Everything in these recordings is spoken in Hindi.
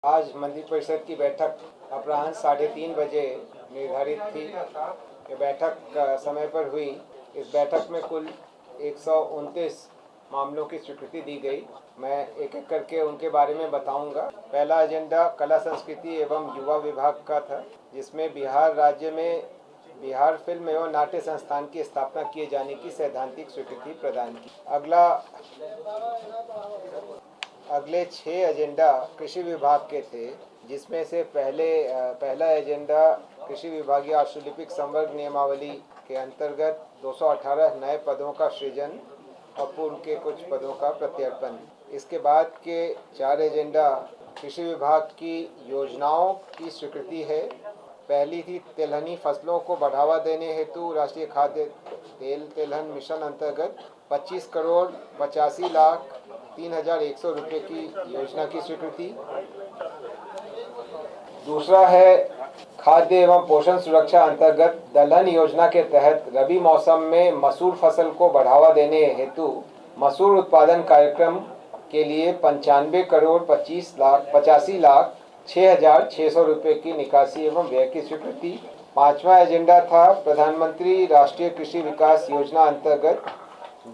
आज मंत्रिपरिषद की बैठक अपराह्न 3:30 बजे निर्धारित थी। ये बैठक समय पर हुई। इस बैठक में कुल 129 मामलों की स्वीकृति दी गई। मैं एक एक करके उनके बारे में बताऊंगा। पहला एजेंडा कला संस्कृति एवं युवा विभाग का था, जिसमें बिहार राज्य में बिहार फिल्म एवं नाट्य संस्थान की स्थापना किए जाने की सैद्धांतिक स्वीकृति प्रदान की। अगले 6 एजेंडा कृषि विभाग के थे, जिसमें से पहला एजेंडा कृषि विभागीय आशुलिपिक संवर्ग नियमावली के अंतर्गत 218 नए पदों का सृजन और पूर्व के कुछ पदों का प्रत्यर्पण। इसके बाद के 4 एजेंडा कृषि विभाग की योजनाओं की स्वीकृति है। पहली थी तिलहनी फसलों को बढ़ावा देने हेतु राष्ट्रीय खाद्य तिलहन मिशन अंतर्गत 25 करोड़ 85 लाख 3,100 रुपये की योजना की स्वीकृति। दूसरा है खाद्य एवं पोषण सुरक्षा अंतर्गत दलहन योजना के तहत रबी मौसम में मसूर फसल को बढ़ावा देने हेतु मसूर उत्पादन कार्यक्रम के लिए 95 करोड़ 85 लाख 6,600 रुपये की निकासी एवं व्यय की स्वीकृति। पांचवा एजेंडा था प्रधानमंत्री राष्ट्रीय कृषि विकास योजना अंतर्गत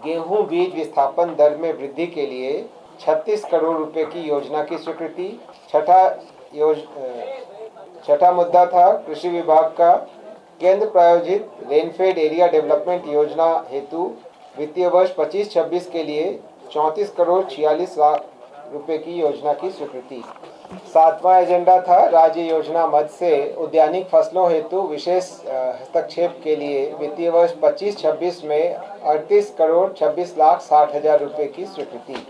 गेहूं बीज विस्थापन दर में वृद्धि के लिए 36 करोड़ रुपए की योजना की स्वीकृति। छठा मुद्दा था कृषि विभाग का केंद्र प्रायोजित रेनफेड एरिया डेवलपमेंट योजना हेतु वित्तीय वर्ष 25-26 के लिए 34 करोड़ 46 लाख रुपए की योजना की स्वीकृति। सातवां एजेंडा था राज्य योजना मद से उद्यानिक फसलों हेतु विशेष हस्तक्षेप के लिए वित्तीय वर्ष 25-26 में 38 करोड़ 26 लाख 60 हजार रुपए की स्वीकृति।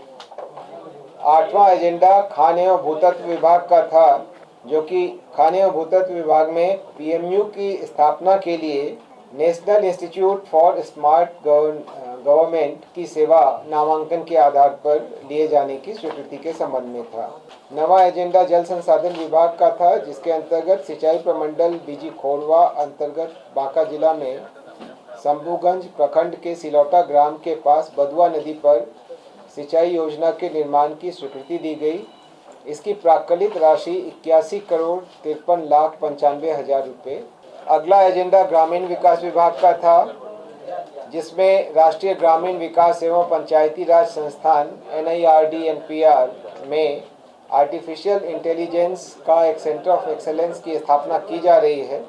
आठवां एजेंडा खान एवं भूतत्व विभाग का था, जो कि खान एवं भूतत्व विभाग में पीएमयू की स्थापना के लिए national institute for smart government की सेवा नामांकन के आधार पर लिए जाने की स्वीकृति के संबंध में था। नवा एजेंडा जल संसाधन विभाग का था, जिसके अंतर्गत सिंचाई प्रमंडल बीजी खोड़वा अंतर्गत बांका जिला में शंभूगंज प्रखंड के सिलौटा ग्राम के पास बदुआ नदी पर सिंचाई योजना के निर्माण की स्वीकृति दी गई। इसकी प्राक्कलित राशि 81 करोड़ 53 लाख 95 हजार रुपये। अगला एजेंडा ग्रामीण विकास विभाग का था, जिसमें राष्ट्रीय ग्रामीण विकास एवं पंचायती राज संस्थान NIRDNPR में आर्टिफिशियल इंटेलिजेंस का एक सेंटर ऑफ एक्सेलेंस की स्थापना की जा रही है।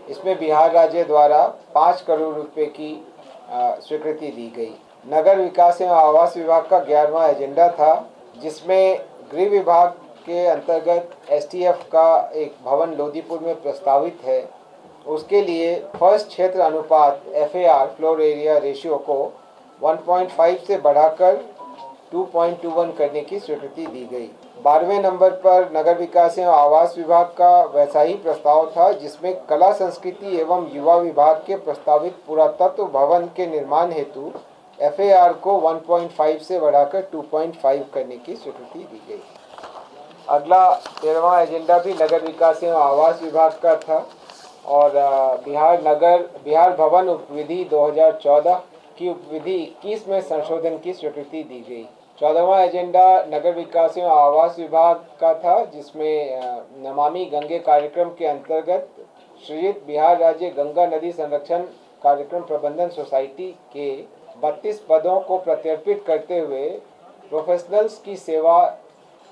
इसमें बिहार राज्य द्वारा 5 करोड़ रुपए की स्वीकृति दी गई। नगर विकास एवं आवास विभाग का 11वां एजेंडा था, जिसमें गृह विभाग के अंतर्गत STF का एक भवन लोदीपुर में प्रस्तावित है। उसके लिए फर्स्ट क्षेत्र अनुपात FAR फ्लोर एरिया रेशियो को 1.5 से बढ़ाकर 2.21 करने की स्वीकृति दी गई। 12वें नंबर पर नगर विकास एवं आवास विभाग का वैसा ही प्रस्ताव था, जिसमें कला संस्कृति एवं युवा विभाग के प्रस्तावित पुरातत्व भवन के निर्माण हेतु FAR को 1.5 से बढ़ाकर 2.5 करने की स्वीकृति दी गई। अगला 13वां एजेंडा भी नगर विकास एवं आवास विभाग का था और बिहार भवन उपविधि 2014 की उपविधि 21 में संशोधन की स्वीकृति दी गई। 14वां एजेंडा नगर विकास एवं आवास विभाग का था, जिसमें नमामि गंगे कार्यक्रम के अंतर्गत सृजित बिहार राज्य गंगा नदी संरक्षण कार्यक्रम प्रबंधन सोसाइटी के 32 पदों को प्रत्यर्पित करते हुए प्रोफेशनल्स की सेवा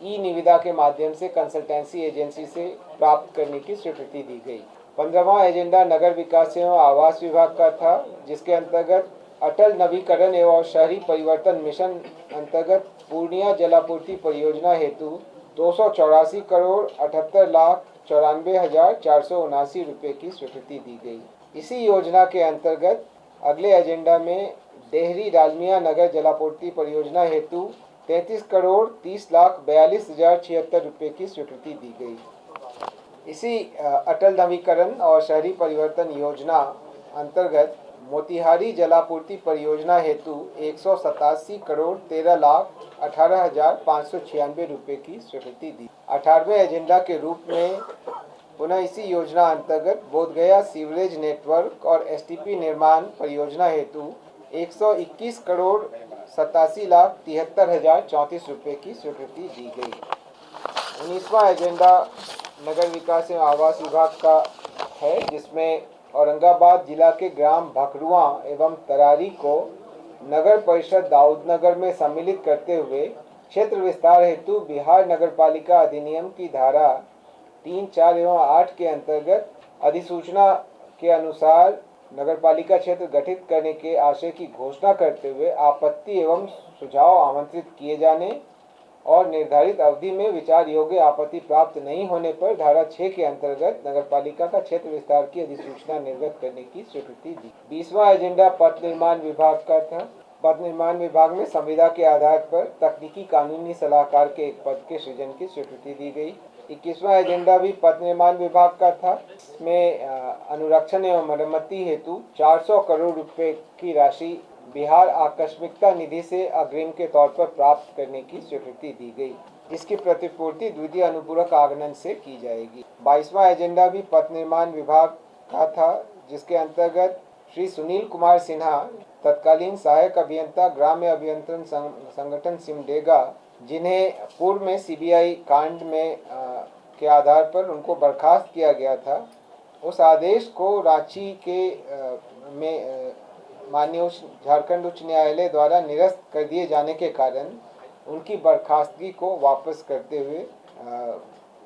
निविदा के माध्यम से कंसल्टेंसी एजेंसी से प्राप्त करने की स्वीकृति दी गई। 15वां एजेंडा नगर विकास एवं आवास विभाग का था, जिसके अंतर्गत अटल नवीकरण एवं शहरी परिवर्तन मिशन अंतर्गत पूर्णिया जलापूर्ति परियोजना हेतु 284 करोड़ 78 लाख 94 हजार 479 रुपये की स्वीकृति दी गई। इसी योजना के अंतर्गत अगले एजेंडा में डेहरी डालमिया नगर जलापूर्ति परियोजना हेतु 33 करोड़ 30 लाख 42 हजार 76 रुपये की स्वीकृति दी गई। इसी अटल नवीकरण और शहरी परिवर्तन योजना अंतर्गत मोतिहारी जलापूर्ति परियोजना हेतु 187 करोड़ 13 लाख 18 हजार 596 रुपये की स्वीकृति दी। 18वें एजेंडा के रूप में पुनः इसी योजना अंतर्गत बोधगया सीवरेज नेटवर्क और STP निर्माण परियोजना हेतु 121 करोड़ 87 लाख 73 हजार 34 रुपये की स्वीकृति दी गई। 19वां एजेंडा नगर विकास एवं आवास विभाग का है, जिसमें औरंगाबाद जिला के ग्राम भखरुआ एवं तरारी को नगर परिषद दाऊदनगर में सम्मिलित करते हुए क्षेत्र विस्तार हेतु बिहार नगरपालिका अधिनियम की धारा 3, 4 एवं 8 के अंतर्गत अधिसूचना के अनुसार नगरपालिका क्षेत्र गठित करने के आशय की घोषणा करते हुए आपत्ति एवं सुझाव आमंत्रित किए जाने और निर्धारित अवधि में विचार योग्य आपत्ति प्राप्त नहीं होने पर धारा 6 के अंतर्गत नगरपालिका का क्षेत्र विस्तार की अधिसूचना निर्गत करने की स्वीकृति दी। 20वां एजेंडा पथ निर्माण विभाग का था। पथ निर्माण विभाग में संविदा के आधार पर तकनीकी कानूनी सलाहकार के एक पद के सृजन की स्वीकृति दी गई। 21वां एजेंडा भी पथ निर्माण विभाग का था। इसमें अनुरक्षण एवं मरम्मति हेतु 400 करोड़ रुपए की राशि बिहार आकस्मिकता निधि से अग्रिम के तौर पर प्राप्त करने की स्वीकृति दी गई, जिसकी प्रतिपूर्ति द्वितीय अनुपूरक आगमन से की जाएगी। 22वां एजेंडा भी पथ निर्माण विभाग का था, जिसके अंतर्गत श्री सुनील कुमार सिन्हा, तत्कालीन सहायक अभियंता ग्राम्य अभियंत्रण संगठन सिमडेगा, जिन्हें पूर्व में सीबीआई कांड में के आधार पर उनको बर्खास्त किया गया था, उस आदेश को रांची के में माननीय झारखंड उच्च न्यायालय द्वारा निरस्त कर दिए जाने के कारण उनकी बर्खास्तगी को वापस करते हुए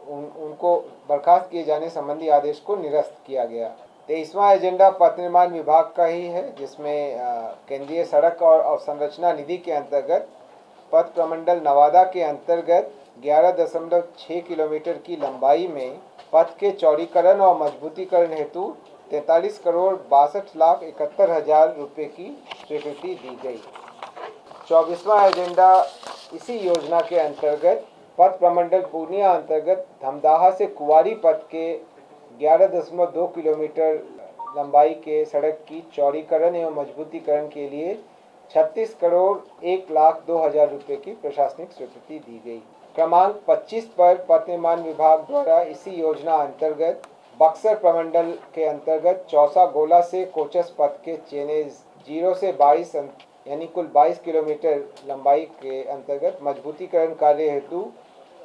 उनको बर्खास्त किए जाने संबंधी आदेश को निरस्त किया गया। 23वां एजेंडा पथ निर्माण विभाग का ही है, जिसमें केंद्रीय सड़क और अवसंरचना निधि के अंतर्गत पथ प्रमंडल नवादा के अंतर्गत 11.6 किलोमीटर की लंबाई में पथ के चौड़ीकरण और मजबूतीकरण हेतु 43 करोड़ 62 लाख 71 हजार रुपये की स्वीकृति दी गई। 24वां एजेंडा इसी योजना के अंतर्गत पथ प्रमंडल पूर्णिया अंतर्गत धमदाहा से कुंवारी पथ के 11.2 किलोमीटर लंबाई के सड़क की चौड़ीकरण एवं मजबूतीकरण के लिए 36 करोड़ 1 लाख 2 हजार रुपये की प्रशासनिक स्वीकृति दी गई। क्रमांक 25 पर पथ निर्माण विभाग द्वारा इसी योजना अंतर्गत बक्सर प्रमंडल के अंतर्गत चौसा गोला से कोचस पथ के चेनेज 0 से 22 यानी कुल 22 किलोमीटर लंबाई के अंतर्गत मजबूतीकरण कार्य हेतु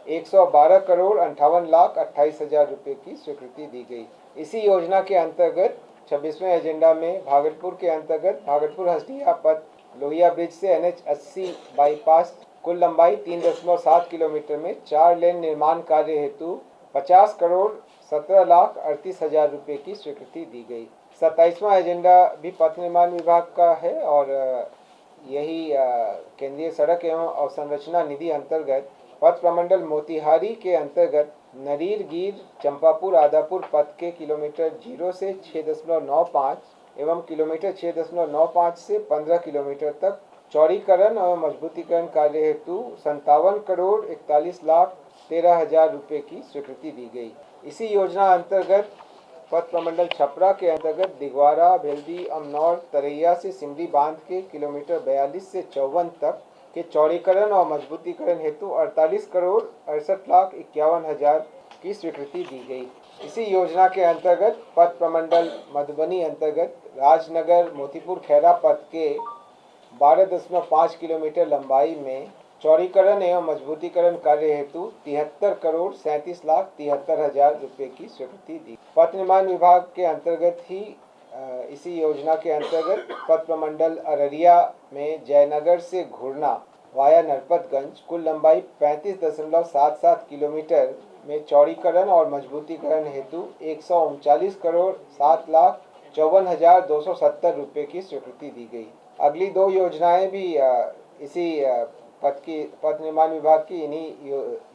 112 करोड़ 58 लाख 28 हजार रुपये की स्वीकृति दी गई। इसी योजना के अंतर्गत 26वें एजेंडा में भागलपुर के अंतर्गत भागलपुर हसदिया पथ लोहिया ब्रिज से NH 80 बाईपास कुल लंबाई 3.7 किलोमीटर में 4 लेन निर्माण कार्य हेतु 50 करोड़ 17 लाख 38 हजार रुपये की स्वीकृति दी गई। 27वां एजेंडा भी पथ निर्माण विभाग का है और यही केंद्रीय सड़क एवं अवसंरचना निधि अंतर्गत पथ प्रमंडल मोतिहारी के अंतर्गत नरीर गिर चंपापुर आदापुर पथ के किलोमीटर 0 से 6.95 एवं किलोमीटर 6.95 से 15 किलोमीटर तक चौड़ीकरण और मजबूतीकरण कार्य हेतु 57 करोड़ 41 लाख 13 हजार रुपये की स्वीकृति दी गई। इसी योजना अंतर्गत पथ प्रमंडल छपरा के अंतर्गत दिगवारा भेल्दी अमनौर तरैया से सिमरी बांध के किलोमीटर 42 से 54 तक के चौड़ीकरण और मजबूतीकरण हेतु 48 करोड़ 68 लाख 51 हजार की स्वीकृति दी गई। इसी योजना के अंतर्गत पथ प्रमंडल मधुबनी अंतर्गत राजनगर मोतीपुर खैरा पथ के 12.5 किलोमीटर लंबाई में चौड़ीकरण एवं मजबूतीकरण कार्य हेतु 73 करोड़ 37 लाख 73 हजार रुपये की स्वीकृति दी। पथ निर्माण विभाग के अंतर्गत ही इसी योजना के अंतर्गत पथ प्रमंडल अररिया में जयनगर से घुरना वाया नरपतगंज कुल लंबाई 35.77 किलोमीटर में चौड़ीकरण और मजबूतीकरण हेतु 139 करोड़ 7 लाख 54 हजार 270 रुपये की स्वीकृति दी गई। अगली दो योजनाएं भी इसी पथ निर्माण विभाग की इन्हीं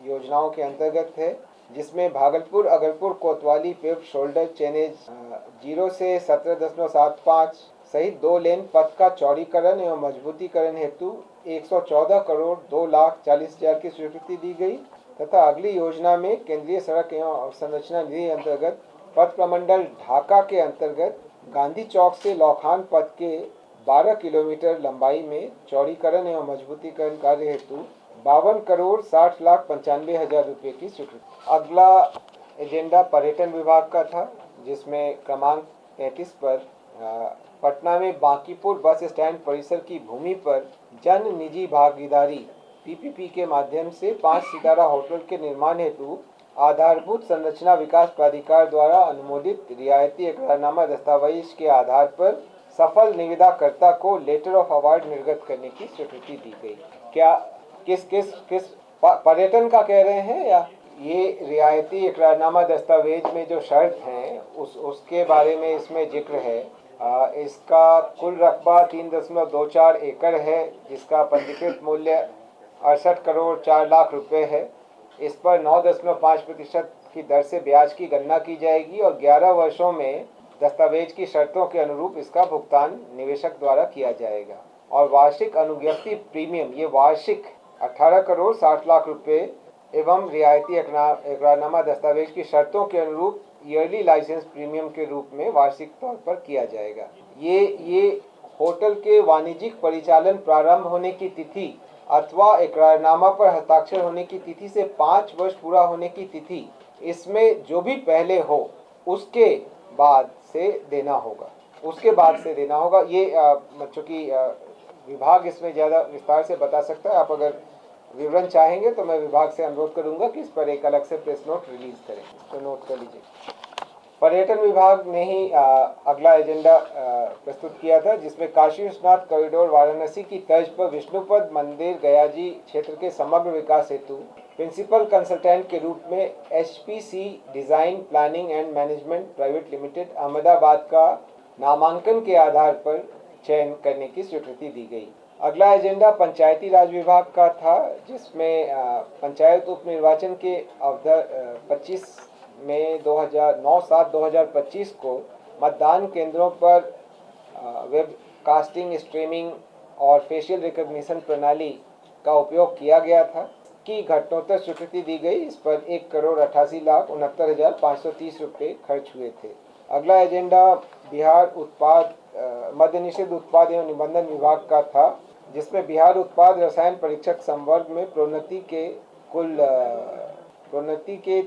योजनाओं के अंतर्गत है, जिसमें भागलपुर अगरपुर कोतवाली पेव्ड शोल्डर चेनेज 0 से 17.75 सहित 2 लेन पथ का चौड़ीकरण एवं मजबूतीकरण हेतु 114 करोड़ 2 लाख 40 हजार की स्वीकृति दी गई तथा अगली योजना में केंद्रीय सड़क एवं अवसंरचना निधि अंतर्गत पथ प्रमंडल ढाका के अंतर्गत गांधी चौक से लौखान पथ के 12 किलोमीटर लंबाई में चौड़ीकरण एवं मजबूतीकरण कार्य हेतु 52 करोड़ 60 लाख 95 हजार रुपये की स्वीकृति। अगला एजेंडा पर्यटन विभाग का था, जिसमें क्रमांक 33 पर पटना में बांकीपुर बस स्टैंड परिसर की भूमि पर जन निजी भागीदारी पीपीपी के माध्यम से 5 सितारा होटल के निर्माण हेतु आधारभूत संरचना विकास प्राधिकार द्वारा अनुमोदित रियायती इकरारनामा दस्तावेज के आधार पर सफल निविदाकर्ता को लेटर ऑफ अवार्ड निर्गत करने की स्वीकृति दी गई। क्या किस पर्यटन का कह रहे हैं या ये रियायती इकरारनामा दस्तावेज में जो शर्त हैं उसके बारे में इसमें जिक्र है। इसका कुल रकबा 3.24 एकड़ है, जिसका पंजीकृत मूल्य 68 करोड़ 4 लाख रुपए है। इस पर 9.5% की दर से ब्याज की गणना की जाएगी और 11 वर्षों में दस्तावेज की शर्तों के अनुरूप इसका भुगतान निवेशक द्वारा किया जाएगा। और वार्षिक अनुज्ञप्ति प्रीमियम ये वार्षिक 18 करोड़ 60 लाख रुपए एवं रियायती इकरारनामा दस्तावेज की शर्तों के अनुरूप ईयरली लाइसेंस प्रीमियम के रूप में वार्षिक तौर पर किया जाएगा। ये होटल के वाणिज्यिक परिचालन प्रारंभ होने की तिथि अथवा इकरारनामा पर हस्ताक्षर होने की तिथि से 5 वर्ष पूरा होने की तिथि, इसमें जो भी पहले हो उसके बाद से देना होगा। ये चूँकि विभाग इसमें ज़्यादा विस्तार से बता सकता है। आप अगर विवरण चाहेंगे तो मैं विभाग से अनुरोध करूंगा कि इस पर एक अलग से प्रेस नोट रिलीज करें, तो नोट कर लीजिए। पर्यटन विभाग ने ही अगला एजेंडा प्रस्तुत किया था, जिसमें काशी विश्वनाथ कॉरिडोर वाराणसी की तर्ज पर विष्णुपद मंदिर गयाजी क्षेत्र के समग्र विकास हेतु प्रिंसिपल कंसल्टेंट के रूप में HPC design planning and management private limited Ahmedabad का नामांकन के आधार पर चयन करने की स्वीकृति दी गई। अगला एजेंडा पंचायती राज विभाग का था, जिसमें पंचायत उप निर्वाचन के अवधि 25 मई 2025 को मतदान केंद्रों पर वेब कास्टिंग, स्ट्रीमिंग और फेशियल रिकॉग्निशन प्रणाली का उपयोग किया गया था की घटनोत्तर स्वीकृति दी गई। इस पर 1,88,69,530 रुपये खर्च हुए थे। अगला एजेंडा बिहार उत्पाद मद्य निषेध उत्पाद एवं निबंधन विभाग का था, जिसमें बिहार उत्पाद रसायन परीक्षक संवर्ग में प्रोन्नति के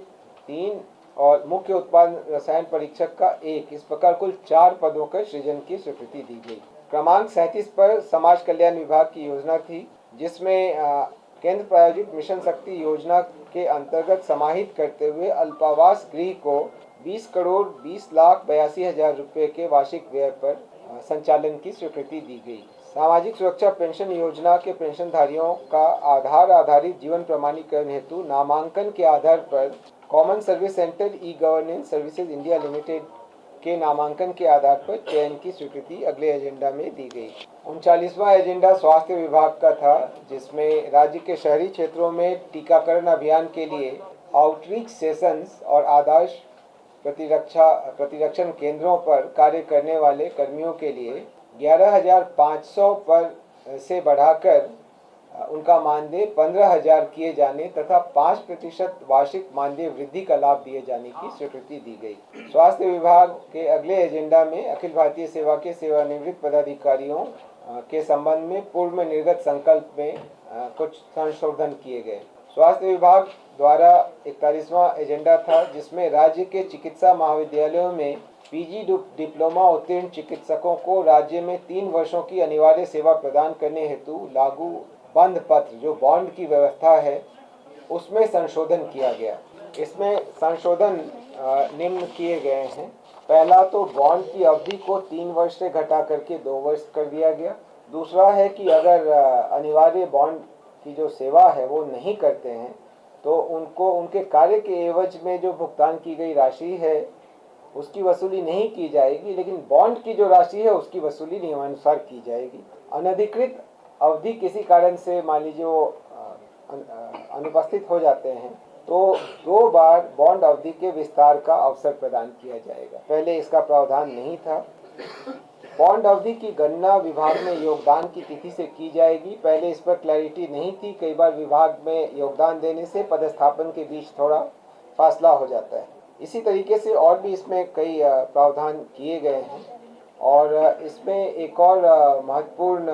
3 और मुख्य उत्पाद रसायन परीक्षक का 1, इस प्रकार कुल 4 पदों के सृजन की स्वीकृति दी गई। क्रमांक 37 पर समाज कल्याण विभाग की योजना थी, जिसमें केंद्र प्रायोजित मिशन शक्ति योजना के अंतर्गत समाहित करते हुए अल्पावास गृह को 20 करोड़ 20 लाख 82 हजार रुपये के वार्षिक व्यय पर संचालन की स्वीकृति दी गई। सामाजिक सुरक्षा पेंशन योजना के पेंशनधारियों का आधार आधारित जीवन प्रमाणीकरण हेतु नामांकन के आधार पर common service centre e governance services India limited के नामांकन के आधार पर चयन की स्वीकृति अगले एजेंडा में दी गई। 39वां एजेंडा स्वास्थ्य विभाग का था, जिसमें राज्य के शहरी क्षेत्रों में टीकाकरण अभियान के लिए आउटरीच सेशंस और आदर्श प्रतिरक्षण केंद्रों पर कार्य करने वाले कर्मियों के लिए 11,500 पर से बढ़ाकर उनका मानदेय 15,000 किए जाने तथा 5% वार्षिक मानदेय वृद्धि का लाभ दिए जाने की स्वीकृति दी गई। स्वास्थ्य विभाग के अगले एजेंडा में अखिल भारतीय सेवा के सेवानिवृत्त पदाधिकारियों के संबंध में पूर्व में निर्गत संकल्प में कुछ संशोधन किए गए। स्वास्थ्य विभाग द्वारा 41वां एजेंडा था, जिसमें राज्य के चिकित्सा महाविद्यालयों में पीजी डिप्लोमा उत्तीर्ण चिकित्सकों को राज्य में 3 वर्षों की अनिवार्य सेवा प्रदान करने हेतु लागू बंध पत्र जो बॉन्ड की व्यवस्था है उसमें संशोधन किया गया। इसमें संशोधन निम्न किए गए हैं। पहला तो बॉन्ड की अवधि को 3 वर्ष से घटा करके 2 वर्ष कर दिया गया। दूसरा है कि अगर अनिवार्य बॉन्ड की जो सेवा है वो नहीं करते हैं तो उनको उनके कार्य के एवज में जो भुगतान की गई राशि है उसकी वसूली नहीं की जाएगी, लेकिन बॉन्ड की जो राशि है उसकी वसूली नियमानुसार की जाएगी। अनधिकृत अवधि किसी कारण से मान लीजिए वो अनुपस्थित हो जाते हैं तो 2 बार बॉन्ड अवधि के विस्तार का अवसर प्रदान किया जाएगा। पहले इसका प्रावधान नहीं था। बॉन्ड अवधि की गणना विभाग में योगदान की तिथि से की जाएगी। पहले इस पर क्लैरिटी नहीं थी। कई बार विभाग में योगदान देने से पदस्थापन के बीच थोड़ा फासला हो जाता है। इसी तरीके से और भी इसमें कई प्रावधान किए गए हैं और इसमें एक और महत्वपूर्ण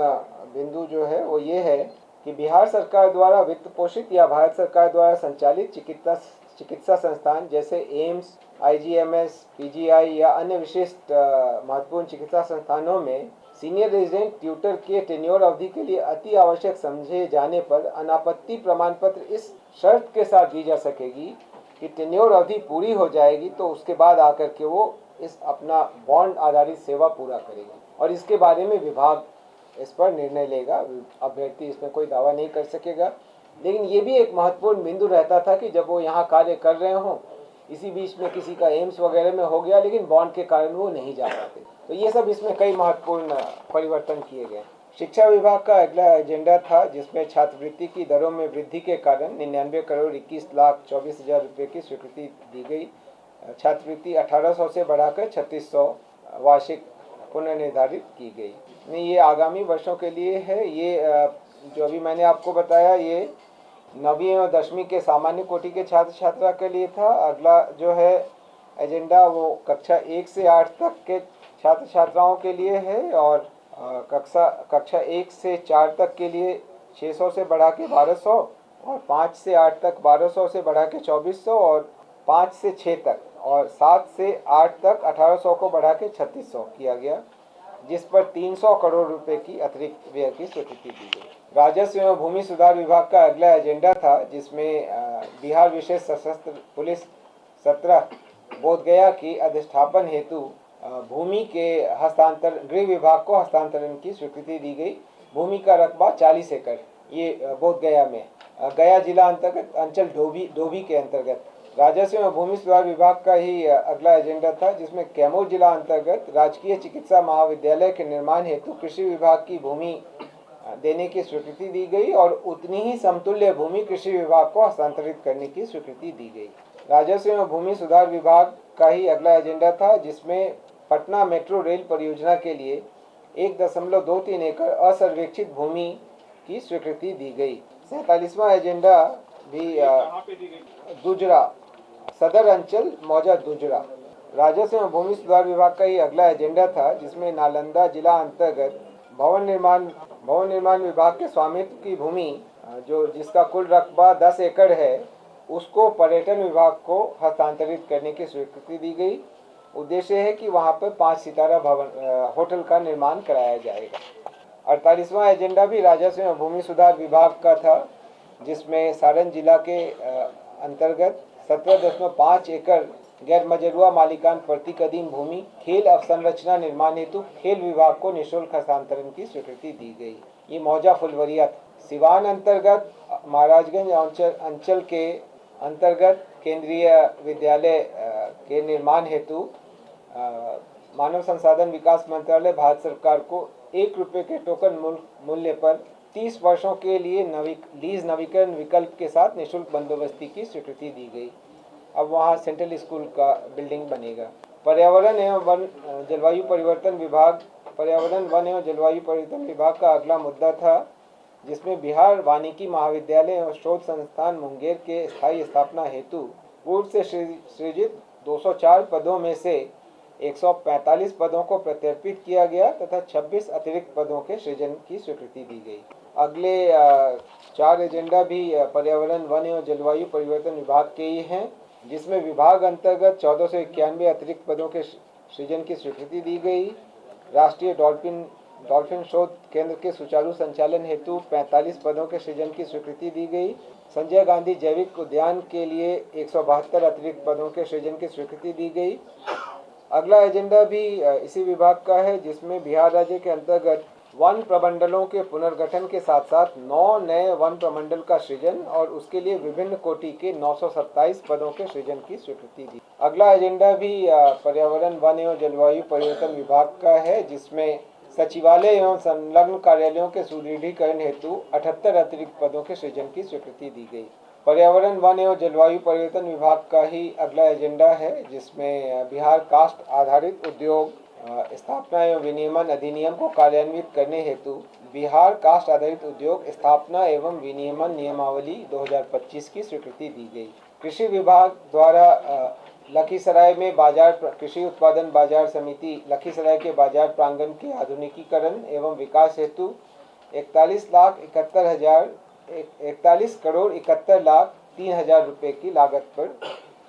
बिंदु जो है वो ये है कि बिहार सरकार द्वारा वित्त पोषित या भारत सरकार द्वारा संचालित चिकित्सा संस्थान जैसे एम्स, आईजीएमएस, पीजीआई या अन्य विशिष्ट महत्वपूर्ण चिकित्सा संस्थानों में सीनियर रेजिडेंट ट्यूटर के टेन्योर अवधि के लिए अति आवश्यक समझे जाने पर अनापत्ति प्रमाण पत्र इस शर्त के साथ दी जा सकेगी कि टेन्योर अवधि पूरी हो जाएगी तो उसके बाद आकर के वो इस अपना बॉन्ड आधारित सेवा पूरा करेगी और इसके बारे में विभाग इस पर निर्णय लेगा। अभ्यर्थी इसमें कोई दावा नहीं कर सकेगा। लेकिन ये भी एक महत्वपूर्ण बिंदु रहता था कि जब वो यहाँ कार्य कर रहे हों, इसी बीच में किसी का एम्स वगैरह में हो गया लेकिन बॉन्ड के कारण वो नहीं जा पाते, तो ये सब इसमें कई महत्वपूर्ण परिवर्तन किए गए। शिक्षा विभाग का अगला एजेंडा था जिसमें छात्रवृत्ति की दरों में वृद्धि के कारण 99 करोड़ 21 लाख 24 हजार रुपये की स्वीकृति दी गई। छात्रवृत्ति 1800 से बढ़ाकर 3600 वार्षिक पुनर्निर्धारित की गई। ये आगामी वर्षों के लिए है। ये जो अभी मैंने आपको बताया ये 9वीं एवं 10वीं के सामान्य कोटि के छात्र छात्रा के लिए था। अगला जो है एजेंडा वो कक्षा 1 से 8 तक के छात्र छात्राओं के लिए है और कक्षा 1 से 4 तक के लिए 600 से बढ़ा के 1200 और 5 से 8 तक 1200 से बढ़ा के 2400 और 5 से 6 तक और 7 से 8 तक 1800 को बढ़ा के 3600 किया गया, जिस पर 300 करोड़ रुपए की अतिरिक्त व्यय की स्वीकृति दी गई। राजस्व एवं भूमि सुधार विभाग का अगला एजेंडा था जिसमें बिहार विशेष सशस्त्र पुलिस 17 बोधगया की अधिष्ठापन हेतु भूमि के हस्तांतरण गृह विभाग को हस्तांतरण की स्वीकृति दी गई। भूमि का रकबा 40 एकड़ ये बोधगया में गया जिला अंतर्गत अंचल डोभी के अंतर्गत। राजस्व एवं भूमि सुधार विभाग का ही अगला एजेंडा था जिसमें कैमूर जिला अंतर्गत राजकीय चिकित्सा महाविद्यालय के निर्माण हेतु कृषि विभाग की भूमि देने की स्वीकृति दी गई और उतनी ही समतुल्य भूमि कृषि विभाग को हस्तांतरित करने की स्वीकृति दी गई। राजस्व एवं भूमि सुधार विभाग का ही अगला एजेंडा था जिसमें पटना मेट्रो रेल परियोजना के लिए 1.23 एकड़ असर्वेक्षित भूमि की स्वीकृति दी गई। 47वां एजेंडा भी दुजरा सदर अंचल मौजा दुजरा। राजस्व एवं भूमि सुधार विभाग का ही अगला एजेंडा था जिसमें नालंदा जिला अंतर्गत भवन निर्माण विभाग के स्वामित्व की भूमि जो जिसका कुल रकबा 10 एकड़ है उसको पर्यटन विभाग को हस्तांतरित करने की स्वीकृति दी गई। उद्देश्य है कि वहां पर 5 सितारा भवन होटल का निर्माण कराया जाएगा। 48वां एजेंडा भी राजस्व एवं भूमि सुधार विभाग का था जिसमें सारण जिला के अंतर्गत 17.5 एकड़ गैर मजरूआ मालिकान प्रतीक अधीन भूमि खेल अवसंरचना निर्माण हेतु खेल विभाग को निःशुल्क हस्तांतरण की स्वीकृति दी गई। ये मौजा फुलवरिया सिवान अंतर्गत महाराजगंज अंचल के अंतर्गत केंद्रीय विद्यालय के निर्माण हेतु मानव संसाधन विकास मंत्रालय भारत सरकार को 1 रुपये के टोकन मूल्य पर 30 वर्षों के लिए लीज नवीकरण विकल्प के साथ निःशुल्क बंदोबस्ती की स्वीकृति दी गई। अब वहाँ सेंट्रल स्कूल का बिल्डिंग बनेगा। पर्यावरण एवं वन जलवायु परिवर्तन विभाग का अगला मुद्दा था जिसमें बिहार वानिकी महाविद्यालय एवं शोध संस्थान मुंगेर के स्थायी स्थापना हेतु पूर्व से सृजित 204 पदों में से 145 पदों को प्रत्यर्पित किया गया तथा 26 अतिरिक्त पदों के सृजन की स्वीकृति दी गई। अगले 4 एजेंडा भी पर्यावरण वन एवं जलवायु परिवर्तन विभाग के ही हैं जिसमें विभाग अंतर्गत 1491 अतिरिक्त पदों के सृजन की स्वीकृति दी गई। राष्ट्रीय डॉल्फिन शोध केंद्र के सुचारू संचालन हेतु 45 पदों के सृजन की स्वीकृति दी गई। संजय गांधी जैविक उद्यान के लिए 172 अतिरिक्त पदों के सृजन की स्वीकृति दी गई। अगला एजेंडा भी इसी विभाग का है जिसमें बिहार राज्य के अंतर्गत वन प्रमंडलों के पुनर्गठन के साथ साथ 9 नए वन प्रमंडल का सृजन और उसके लिए विभिन्न कोटि के 927 पदों के सृजन की स्वीकृति दी। अगला एजेंडा भी पर्यावरण वन एवं जलवायु परिवर्तन विभाग का है जिसमें सचिवालय एवं संलग्न कार्यालयों के सुदृढ़ीकरण हेतु 78 अतिरिक्त पदों के सृजन की स्वीकृति दी गई। पर्यावरण वन एवं जलवायु परिवर्तन विभाग का ही अगला एजेंडा है जिसमें बिहार कास्ट आधारित उद्योग स्थापना एवं विनियमन अधिनियम को कार्यान्वित करने हेतु बिहार कास्ट आधारित उद्योग स्थापना एवं विनियमन नियमावली 2025 की स्वीकृति दी गई। कृषि विभाग द्वारा लखीसराय में कृषि उत्पादन बाजार समिति लखीसराय के बाजार प्रांगण के आधुनिकीकरण एवं विकास हेतु 41 करोड़ 71 लाख 3 हजार रुपये की लागत पर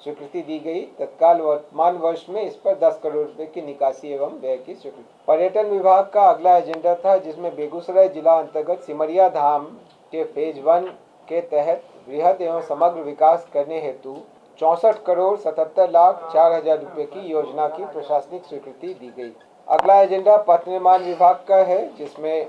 स्वीकृति दी गई। तत्काल वर्तमान वर्ष में इस पर 10 करोड़ रुपए की निकासी एवं व्यय की स्वीकृति। पर्यटन विभाग का अगला एजेंडा था, जिसमें बेगूसराय जिला अंतर्गत सिमरिया धाम के फेज 1 के तहत बृहद एवं समग्र विकास करने हेतु 64,77,04,000 रुपए की योजना की प्रशासनिक स्वीकृति दी गई। अगला एजेंडा पथ निर्माण विभाग का है, जिसमें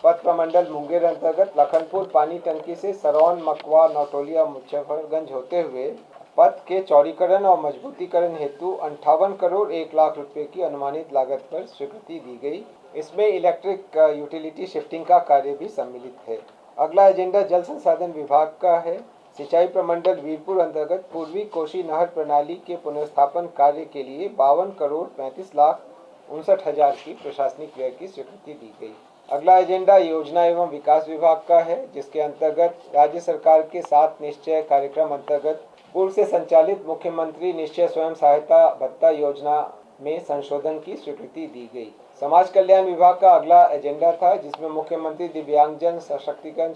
पथ प्रमंडल मुंगेर अंतर्गत लखनपुर पानी टंकी से सरौन, मकवा, नौटोलिया, मुजफ्फरगंज होते हुए पथ के चौड़ीकरण और मजबूतीकरण हेतु 58 करोड़ 1 लाख रुपए की अनुमानित लागत पर स्वीकृति दी गई। इसमें इलेक्ट्रिक यूटिलिटी शिफ्टिंग का कार्य भी सम्मिलित है। अगला एजेंडा जल संसाधन विभाग का है। सिंचाई प्रमंडल वीरपुर अंतर्गत पूर्वी कोशी नहर प्रणाली के पुनर्स्थापन कार्य के लिए 52 करोड़ 35,59,000 की प्रशासनिक व्यय की स्वीकृति दी गई। अगला एजेंडा योजना एवं विकास विभाग का है, जिसके अंतर्गत राज्य सरकार के 7 निश्चय कार्यक्रम अंतर्गत पूर्व से संचालित मुख्यमंत्री निश्चय स्वयं सहायता भत्ता योजना में संशोधन की स्वीकृति दी गई। समाज कल्याण विभाग का अगला एजेंडा था, जिसमें मुख्यमंत्री दिव्यांगजन सशक्तिकरण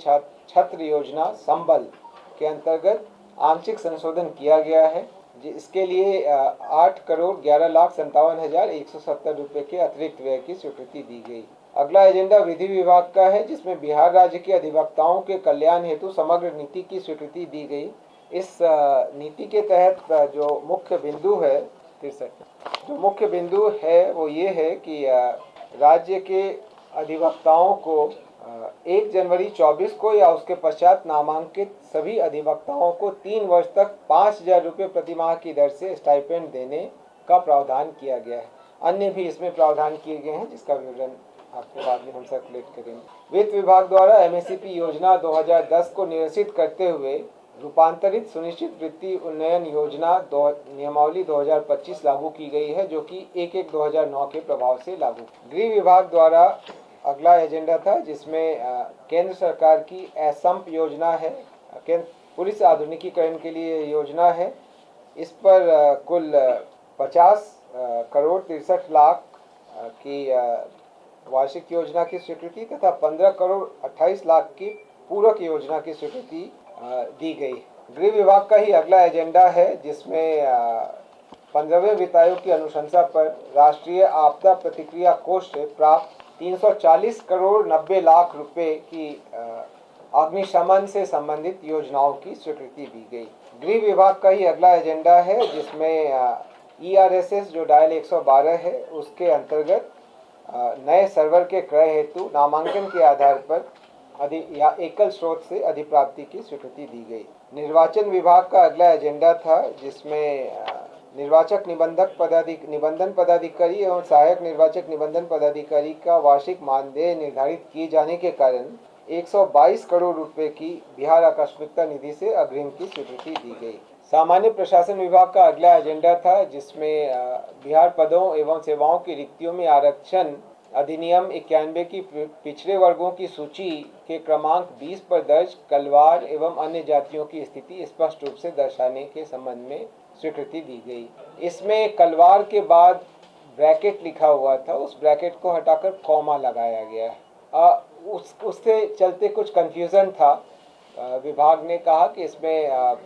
छत्र योजना संबल के अंतर्गत आंशिक संशोधन किया गया है। इसके लिए 8 करोड़ 11,57,170 रुपए के अतिरिक्त व्यय की स्वीकृति दी गई। अगला एजेंडा विधि विभाग का है, जिसमें बिहार राज्य के अधिवक्ताओं के कल्याण हेतु समग्र नीति की स्वीकृति दी गई। इस नीति के तहत जो मुख्य बिंदु है वो ये है कि राज्य के अधिवक्ताओं को 1 जनवरी 24 को या उसके पश्चात नामांकित सभी अधिवक्ताओं को 3 वर्ष तक 5,000 रुपये प्रति माह की दर से स्टाइपेंड देने का प्रावधान किया गया है। अन्य भी इसमें प्रावधान किए गए हैं, जिसका विवरण आपको बाद में हम सर्कुलेट करेंगे। वित्त विभाग द्वारा एमएसपी योजना 2010 को निरसित करते हुए रूपांतरित सुनिश्चित वृत्ति उन्नयन योजना नियमावली 2025 लागू की गई है, जो कि 1/1/2009 के प्रभाव से लागू। गृह विभाग द्वारा अगला एजेंडा था, जिसमें केंद्र सरकार की असम्प योजना है, पुलिस आधुनिकीकरण के लिए योजना है। इस पर कुल 50 करोड़ 63 लाख की वार्षिक योजना की स्वीकृति तथा 15 करोड़ 28 लाख की पूरक योजना की स्वीकृति दी गई। गृह विभाग का ही अगला एजेंडा है, जिसमें 15वें वित्त आयोग की अनुशंसा पर राष्ट्रीय आपदा प्रतिक्रिया कोष से प्राप्त 340 करोड़ 90 लाख रुपए की अग्निशमन से संबंधित योजनाओं की स्वीकृति दी गई। गृह विभाग का ही अगला एजेंडा है, जिसमें ERSS जो डायल 112 है उसके अंतर्गत नए सर्वर के क्रय हेतु नामांकन के आधार पर या एकल स्रोत से अधिप्राप्ति की स्वीकृति दी गई। निर्वाचन विभाग का अगला एजेंडा था, जिसमें निर्वाचक निबंधन पदाधिकारी एवं सहायक निर्वाचक निबंधन पदाधिकारी का वार्षिक मानदेय निर्धारित किए जाने के कारण 122 करोड़ रुपए की बिहार आकस्मिकता निधि से अग्रिम की स्वीकृति दी गई। सामान्य प्रशासन विभाग का अगला एजेंडा था, जिसमें बिहार पदों एवं सेवाओं की रिक्तियों में आरक्षण अधिनियम 91 की पिछड़े वर्गों की सूची के क्रमांक 20 पर दर्ज कलवार एवं अन्य जातियों की स्थिति स्पष्ट रूप से दर्शाने के संबंध में स्वीकृति दी गई। इसमें कलवार के बाद ब्रैकेट लिखा हुआ था, उस ब्रैकेट को हटाकर कॉमा लगाया गया है। उससे चलते कुछ कन्फ्यूज़न था। विभाग ने कहा कि इसमें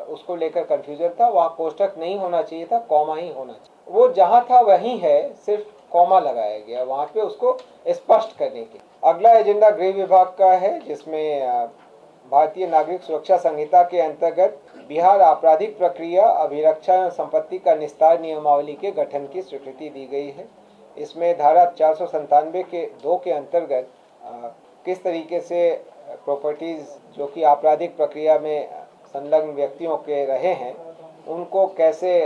उसको लेकर कन्फ्यूज़न था, वहाँ कोष्ठक नहीं होना चाहिए था, कॉमा ही होना चाहिए। वो जहाँ था वहीं है, सिर्फ कॉमा लगाया गया वहाँ पे उसको स्पष्ट करने के। अगला एजेंडा गृह विभाग का है, जिसमें भारतीय नागरिक सुरक्षा संहिता के अंतर्गत बिहार आपराधिक प्रक्रिया अभिरक्षा एवं संपत्ति का निस्तार नियमावली के गठन की स्वीकृति दी गई है। इसमें धारा 497 के 2 के अंतर्गत किस तरीके से प्रॉपर्टीज़ जो कि आपराधिक प्रक्रिया में संलग्न व्यक्तियों के रहे हैं उनको कैसे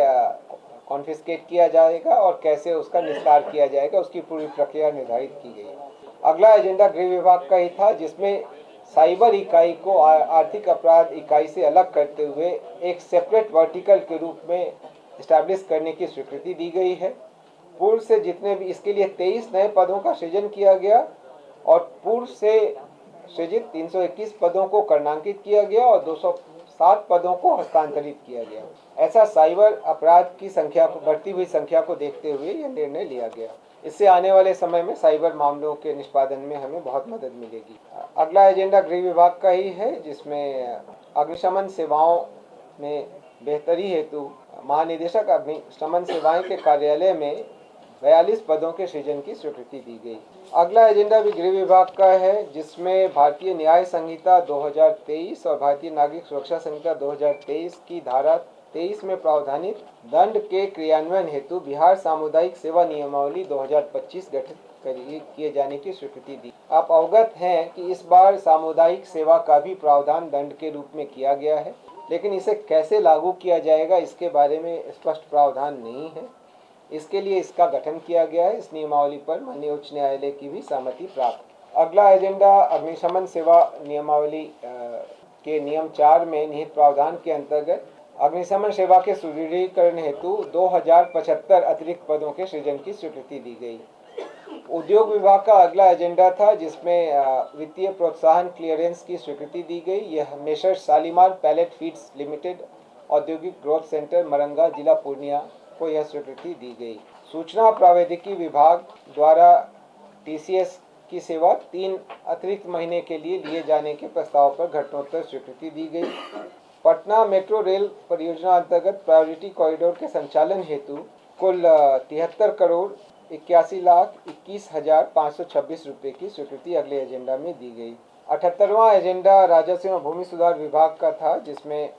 कॉन्फिस्केट किया जाएगा और कैसे उसका निस्तार किया जाएगा, उसकी पूरी प्रक्रिया निर्धारित की गई है। अगला एजेंडा गृह विभाग का ही था, जिसमें साइबर इकाई को आर्थिक अपराध इकाई से अलग करते हुए एक सेपरेट वर्टिकल के रूप में इस्टेब्लिश करने की स्वीकृति दी गई है। पूर्व से जितने भी इसके लिए 23 नए पदों का सृजन किया गया और पूर्व से सृजित 321 पदों को कर्णांकित किया गया और 207 पदों को हस्तांतरित किया गया। ऐसा साइबर अपराध की संख्या को बढ़ती हुई संख्या को देखते हुए यह निर्णय लिया गया। इससे आने वाले समय में साइबर मामलों के निष्पादन में हमें बहुत मदद मिलेगी। अगला एजेंडा गृह विभाग का ही है, जिसमें अग्निशमन सेवाओं में बेहतरी हेतु महानिदेशक अग्निशमन सेवाएं के कार्यालय में 42 पदों के सृजन की स्वीकृति दी गई। अगला एजेंडा भी गृह विभाग का है, जिसमें भारतीय न्याय संहिता 2023 और भारतीय नागरिक सुरक्षा संहिता 2023 की धारा 23 में प्रावधानित दंड के क्रियान्वयन हेतु बिहार सामुदायिक सेवा नियमावली 2025 गठित किए जाने की स्वीकृति दी। आप अवगत हैं कि इस बार सामुदायिक सेवा का भी प्रावधान दंड के रूप में किया गया है, लेकिन इसे कैसे लागू किया जाएगा इसके बारे में स्पष्ट प्रावधान नहीं है। इसके लिए इसका गठन किया गया है। इस नियमावली पर माननीय उच्च न्यायालय की भी सहमति प्राप्त। अगला एजेंडा अग्निशमन सेवा नियमावली के नियम 4 में निहित प्रावधान के अंतर्गत अग्निशमन सेवा के सुदृढ़ीकरण हेतु 2075 अतिरिक्त पदों के सृजन की स्वीकृति दी गई। उद्योग विभाग का अगला एजेंडा था, जिसमें वित्तीय प्रोत्साहन क्लियरेंस की स्वीकृति दी गई। यह messrs Shalimar pallet feeds limited औद्योगिक ग्रोथ सेंटर मरंगा जिला पूर्णिया को यह स्वीकृति दी गई। सूचना प्रौद्योगिकी विभाग द्वारा टीसीएस की सेवा 3 अतिरिक्त महीने के लिए लिए जाने के प्रस्ताव पर घटनोत्तर स्वीकृति दी गई। पटना मेट्रो रेल परियोजना अंतर्गत प्रायोरिटी कॉरिडोर के संचालन हेतु कुल 73 करोड़ 81,21,526 रुपये की स्वीकृति अगले एजेंडा में दी गई। 78वां एजेंडा राजस्व एवं भूमि सुधार विभाग का था, जिसमें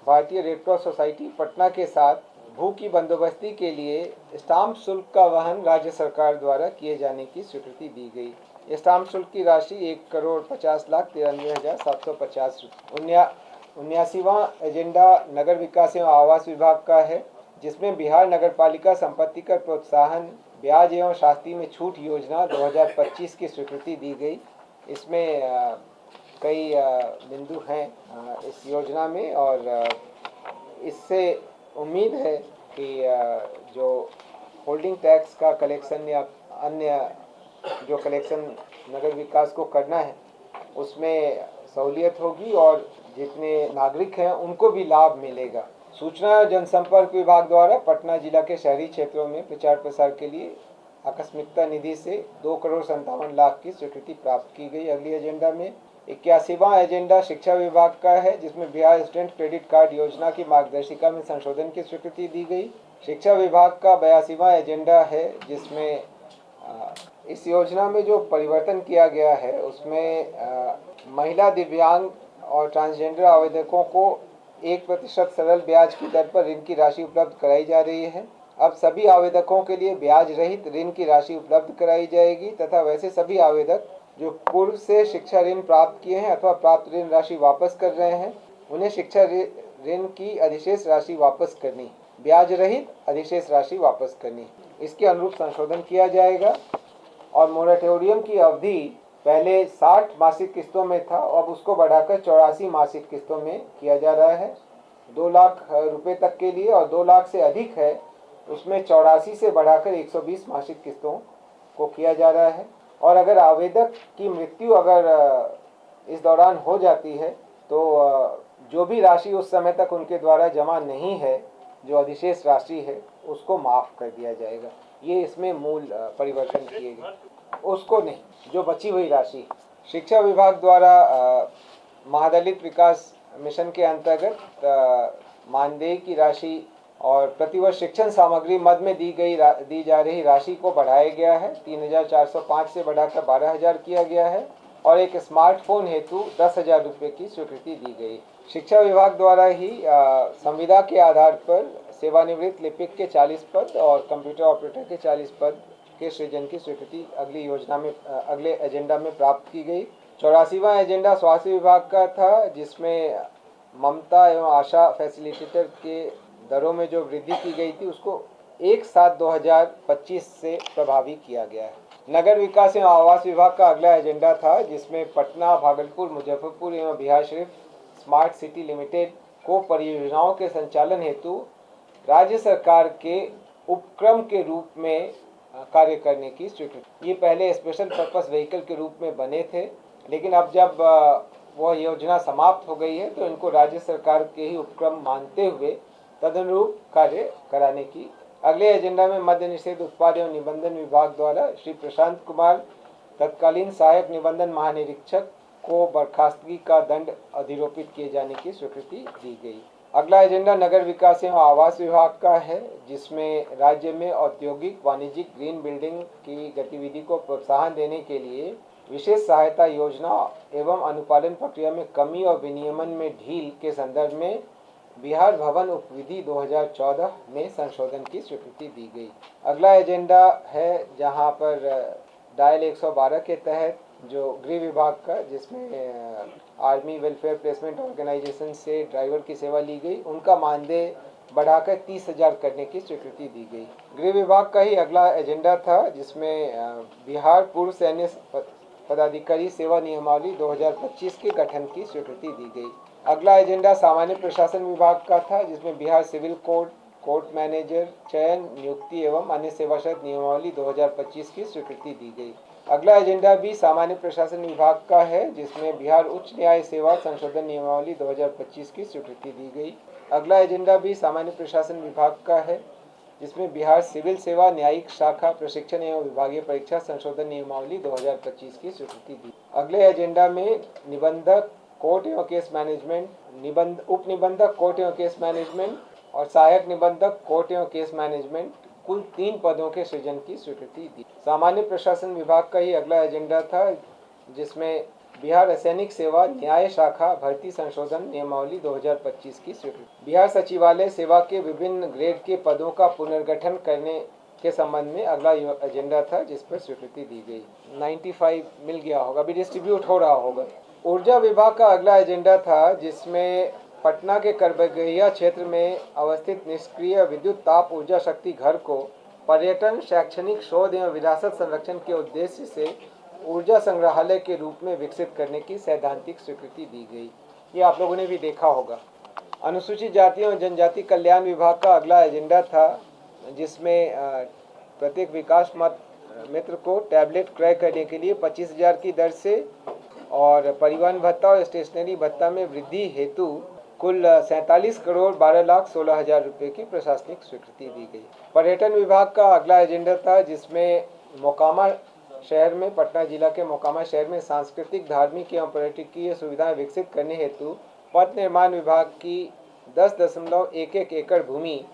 भारतीय रेड क्रॉस सोसाइटी पटना के साथ भू की बंदोबस्ती के लिए स्टाम्प शुल्क का वहन राज्य सरकार द्वारा किए जाने की स्वीकृति दी गई। स्टाम्प शुल्क की राशि 1,50,93,750 रुपये। 79वां एजेंडा नगर विकास एवं आवास विभाग का है, जिसमें बिहार नगर पालिका संपत्ति कर प्रोत्साहन ब्याज एवं शास्ती में छूट योजना 2025 की स्वीकृति दी गई। इसमें कई बिंदु हैं इस योजना में, और इससे उम्मीद है कि जो होल्डिंग टैक्स का कलेक्शन या अन्य जो कलेक्शन नगर विकास को करना है उसमें सहूलियत होगी और जितने नागरिक हैं उनको भी लाभ मिलेगा। सूचना और जनसंपर्क विभाग द्वारा पटना जिला के शहरी क्षेत्रों में प्रचार प्रसार के लिए आकस्मिकता निधि से 2,57,00,000 की स्वीकृति प्राप्त की गई। अगली एजेंडा में 81वां एजेंडा शिक्षा विभाग का है, जिसमें बिहार स्टूडेंट क्रेडिट कार्ड योजना की मार्गदर्शिका में संशोधन की स्वीकृति दी गई। शिक्षा विभाग का 82वां एजेंडा है, जिसमें इस योजना में जो परिवर्तन किया गया है उसमें महिला, दिव्यांग और ट्रांसजेंडर आवेदकों को 1% सरल ब्याज की दर पर ऋण की राशि उपलब्ध कराई जा रही है। अब सभी आवेदकों के लिए ब्याज रहित ऋण की राशि उपलब्ध कराई जाएगी तथा वैसे सभी आवेदक जो पूर्व से शिक्षा ऋण प्राप्त किए हैं अथवा प्राप्त ऋण राशि वापस कर रहे हैं, उन्हें शिक्षा ऋण की अधिशेष राशि वापस करनी, ब्याज रहित अधिशेष राशि वापस करनी, इसके अनुरूप संशोधन किया जाएगा। और मोरेटोरियम की अवधि पहले 60 मासिक किस्तों में था, अब उसको बढ़ाकर 84 मासिक किस्तों में किया जा रहा है। 2 लाख रुपए तक के लिए, और 2 लाख से अधिक है उसमें 84 से बढ़ाकर 120 मासिक किस्तों को किया जा रहा है। और अगर आवेदक की मृत्यु अगर इस दौरान हो जाती है तो जो भी राशि उस समय तक उनके द्वारा जमा नहीं है, जो अधिशेष राशि है, उसको माफ़ कर दिया जाएगा। ये इसमें मूल परिवर्तन किए गए, उसको नहीं, जो बची हुई राशि। शिक्षा विभाग द्वारा महादलित विकास मिशन के अंतर्गत मानदेय की राशि और प्रतिवर्ष शिक्षण सामग्री मद में दी जा रही राशि को बढ़ाया गया है। 3,405 से बढ़ाकर 12,000 किया गया है और एक स्मार्टफोन हेतु 10,000 रुपये की स्वीकृति दी गई। शिक्षा विभाग द्वारा ही संविदा के आधार पर सेवानिवृत्त लिपिक के 40 पद और कंप्यूटर ऑपरेटर के 40 पद के सृजन की स्वीकृति अगले एजेंडा में प्राप्त की गई। 84वां एजेंडा स्वास्थ्य विभाग का था, जिसमें ममता एवं आशा फैसिलिटेटर के दरों में जो वृद्धि की गई थी उसको 1/7/2025 से प्रभावी किया गया है। नगर विकास एवं आवास विभाग का अगला एजेंडा था, जिसमें पटना, भागलपुर, मुजफ्फरपुर एवं Bihar Sharif smart city limited को परियोजनाओं के संचालन हेतु राज्य सरकार के उपक्रम के रूप में कार्य करने की स्वीकृति। ये पहले स्पेशल पर्पस व्हीकल के रूप में बने थे, लेकिन अब जब वह योजना समाप्त हो गई है तो इनको राज्य सरकार के ही उपक्रम मानते हुए तदनुरूप कार्य कराने की। अगले एजेंडा में मद्य निषेध उत्पाद एवं निबंधन विभाग द्वारा श्री प्रशांत कुमार तत्कालीन सहायक निबंधन महानिरीक्षक को बर्खास्तगी का दंड अधिरोपित किए जाने की स्वीकृति दी गई। अगला एजेंडा नगर विकास एवं आवास विभाग का है, जिसमें राज्य में औद्योगिक वाणिज्यिक ग्रीन बिल्डिंग की गतिविधि को प्रोत्साहन देने के लिए विशेष सहायता योजना एवं अनुपालन प्रक्रिया में कमी और विनियमन में ढील के संदर्भ में बिहार भवन उपविधि 2014 में संशोधन की स्वीकृति दी गई। अगला एजेंडा है जहां पर डायल 112 के तहत जो गृह विभाग का, जिसमें आर्मी वेलफेयर प्लेसमेंट ऑर्गेनाइजेशन से ड्राइवर की सेवा ली गई, उनका मानदेय बढ़ाकर 30,000 करने की स्वीकृति दी गई। गृह विभाग का ही अगला एजेंडा था, जिसमें बिहार पूर्व सैन्य पदाधिकारी सेवा नियमावली 2025 के गठन की स्वीकृति दी गई। अगला एजेंडा सामान्य प्रशासन विभाग का था, जिसमें Bihar civil code, court manager चयन, नियुक्ति एवं अन्य सेवा शर्त नियमावली 2025 की स्वीकृति दी गई। अगला एजेंडा भी सामान्य प्रशासन विभाग का है, जिसमें बिहार उच्च न्याय सेवा संशोधन नियमावली 2025 की स्वीकृति दी गई। अगला एजेंडा भी सामान्य प्रशासन विभाग का है, जिसमें बिहार सिविल सेवा न्यायिक शाखा प्रशिक्षण एवं विभागीय परीक्षा संशोधन नियमावली 2025 की स्वीकृति दी। अगले एजेंडा में निबंधक कोर्ट एवं केस मैनेजमेंट, उप निबंधक कोर्ट एवं केस मैनेजमेंट और सहायक निबंधक कोर्ट एवं केस मैनेजमेंट कुल 3 पदों के सृजन की स्वीकृति दी। सामान्य प्रशासन विभाग का ही अगला एजेंडा था, जिसमें बिहार सैनिक सेवा न्याय शाखा भर्ती संशोधन नियमावली 2025 की स्वीकृति। बिहार सचिवालय सेवा के विभिन्न ग्रेड के पदों का पुनर्गठन करने के संबंध में अगला एजेंडा था, जिस पर स्वीकृति दी गई। 95 मिल गया होगा, अभी डिस्ट्रीब्यूट हो रहा होगा। ऊर्जा विभाग का अगला एजेंडा था, जिसमें पटना के करबगहिया क्षेत्र में अवस्थित निष्क्रिय विद्युत ताप ऊर्जा शक्ति घर को पर्यटन, शैक्षणिक शोध एवं विरासत संरक्षण के उद्देश्य से ऊर्जा संग्रहालय के रूप में विकसित करने की सैद्धांतिक स्वीकृति दी गई। ये आप लोगों ने भी देखा होगा। अनुसूचित जाति और जनजाति कल्याण विभाग का अगला एजेंडा था, जिसमें प्रत्येक विकास मित्र को टैबलेट क्रय करने के लिए 25,000 की दर से और परिवहन भत्ता और स्टेशनरी भत्ता में वृद्धि हेतु कुल 47 करोड़ 12,16,000 रुपये की प्रशासनिक स्वीकृति दी गई। पर्यटन विभाग का अगला एजेंडा था, जिसमें मोकामा शहर में, पटना जिला के मोकामा शहर में सांस्कृतिक, धार्मिक एवं पर्यटकीय सुविधाएं विकसित करने हेतु पथ निर्माण विभाग की 10.11 एकड़ भूमि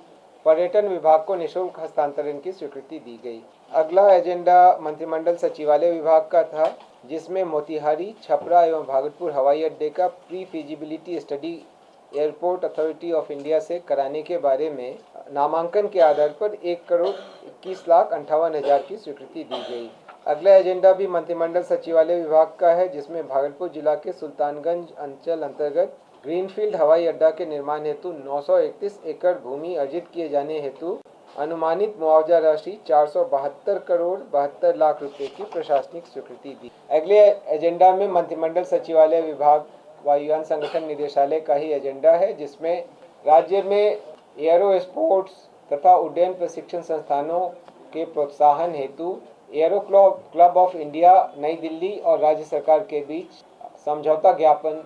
पर्यटन विभाग को निःशुल्क हस्तांतरण की स्वीकृति दी गई। अगला एजेंडा मंत्रिमंडल सचिवालय विभाग का था, जिसमें मोतिहारी, छपरा एवं भागलपुर हवाई अड्डे का pre feasibility study airport authority of India से कराने के बारे में नामांकन के आधार पर 1,21,58,000 की स्वीकृति दी गई। अगला एजेंडा भी मंत्रिमंडल सचिवालय विभाग का है, जिसमें भागलपुर जिला के सुल्तानगंज अंचल अंतर्गत ग्रीनफील्ड हवाई अड्डा के निर्माण हेतु 931 एकड़ भूमि अर्जित किए जाने हेतु अनुमानित मुआवजा राशि 472 करोड़ 72 लाख रुपए की प्रशासनिक स्वीकृति दी। अगले एजेंडा में मंत्रिमंडल सचिवालय विभाग वायुयान संगठन निदेशालय का ही एजेंडा है, जिसमें राज्य में एयरो स्पोर्ट्स तथा उड्डयन प्रशिक्षण संस्थानों के प्रोत्साहन हेतु एयरो क्लब ऑफ इंडिया नई दिल्ली और राज्य सरकार के बीच समझौता ज्ञापन